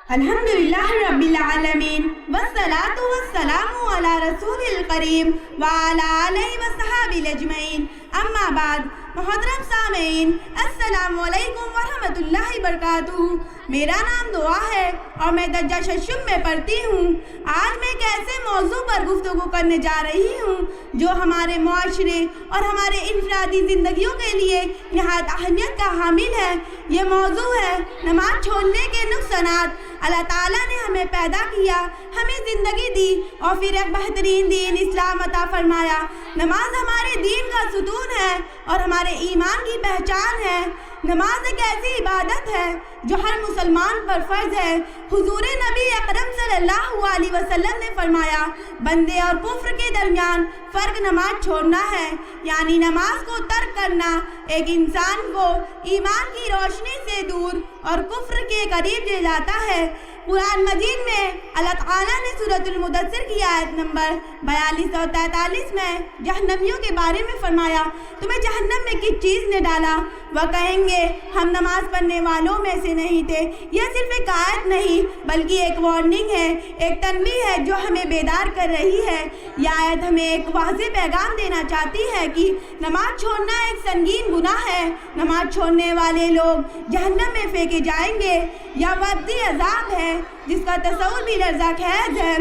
الحمدللہ رب العالمین والصلاة والسلام علی رسول الکریم وعلی آلہ وصحبہ اجمعین، اما بعد۔ محترم سامعین، السلام علیکم ورحمۃ اللہ وبرکاتہ۔ میرا نام دعا ہے اور میں درجہ ششم میں پڑھتی ہوں۔ آج میں ایک ایسے موضوع پر گفتگو کرنے جا رہی ہوں جو ہمارے معاشرے اور ہمارے انفرادی زندگیوں کے لیے نہایت اہمیت کا حامل ہے۔ یہ موضوع ہے نماز چھوڑنے کے نقصانات۔ اللہ تعالیٰ نے ہمیں پیدا کیا، ہمیں زندگی دی اور پھر ایک بہترین دین اسلام عطا فرمایا۔ نماز ہمارے دین کا ستون ہے اور ہمارے ایمان کی پہچان ہے۔ نماز ایک ایسی عبادت ہے جو ہر مسلمان پر فرض ہے۔ حضور نبی اکرم صلی اللہ علیہ وسلم نے فرمایا، بندے اور کفر کے درمیان فرق نماز چھوڑنا ہے، یعنی نماز کو ترک کرنا ایک انسان کو ایمان کی روشنی سے دور اور کفر کے قریب لے جاتا ہے۔ قرآن مجید میں اللہ تعالیٰ نے سورۃ المدثر کی آیت نمبر 42 اور 43 میں جہنمیوں کے بارے میں فرمایا، تمہیں جہنم میں کس چیز نے ڈالا؟ وہ کہیں گے ہم نماز پڑھنے والوں میں سے نہیں تھے۔ یہ صرف ایک آیت نہیں بلکہ ایک وارننگ ہے، ایک تنبیہ ہے جو ہمیں بیدار کر رہی ہے۔ یہ آیت ہمیں ایک واضح پیغام دینا چاہتی ہے کہ نماز چھوڑنا ایک سنگین گناہ ہے۔ نماز چھوڑنے والے لوگ جہنم میں پھینکے جائیں گے۔ یہ ابدی عذاب ہے جس کا تصور بھی لرزہ خیز ہے۔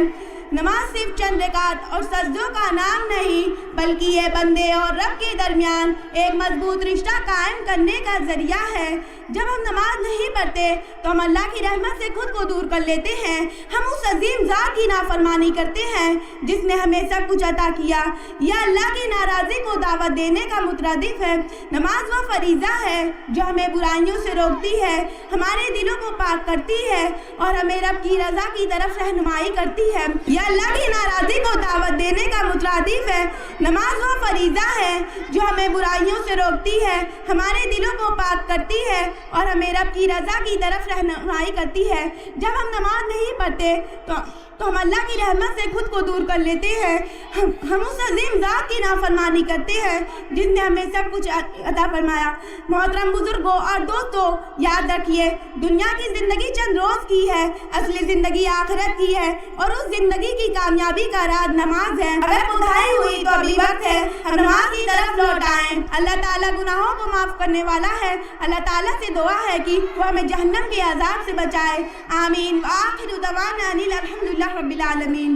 نماز صرف چند رکعت اور سجدوں کا نام نہیں بلکہ یہ بندے اور رب کے درمیان ایک مضبوط رشتہ قائم کرنے کا ذریعہ ہے۔ جب ہم نماز نہیں پڑھتے تو ہم اللہ کی رحمت سے خود کو دور کر لیتے ہیں۔ ہم اس عظیم ذات کی نافرمانی کرتے ہیں جس نے ہمیں سب کچھ عطا کیا۔ یہ اللہ کی ناراضی کو دعوت دینے کا مترادف ہے۔ نماز وہ فریضہ ہے جو ہمیں برائیوں سے روکتی ہے، ہمارے دلوں کو پاک کرتی ہے اور ہمیں رب کی رضا کی طرف رہنمائی کرتی ہے۔ یہ اللہ کی ناراضی کو دعوت دینے کا مترادف ہے۔ نماز وہ فریضہ ہے جو ہمیں برائیوں سے روکتی ہے، ہمارے دلوں کو پاک کرتی ہے اور ہمیں رب کی رضا کی طرف رہنمائی کرتی ہے۔ جب ہم نماز نہیں پڑھتے تو ہم اللہ کی رحمت سے خود کو دور کر لیتے ہیں۔ ہم اس عظیم ذات کی نافرمانی کرتے ہیں جس نے ہمیں سب کچھ عطا فرمایا۔ محترم بزرگوں اور دوستوں، یاد رکھیے دنیا کی زندگی چند روز کی ہے، اصلی زندگی آخرت کی ہے اور اس زندگی کی کامیابی کا راز نماز ہے۔ اگر بدھائی ہوئی تو ابھی وقت ہے ہم نماز کی طرف لوٹ آئیں۔ اللہ تعالیٰ گناہوں کو معاف کرنے والا ہے۔ اللہ تعالیٰ سے دعا ہے کہ وہ ہمیں جہنم کے عذاب سے بچائے۔ آمین۔ وآخر دعوانا ان الحمدللہ رب العالمین۔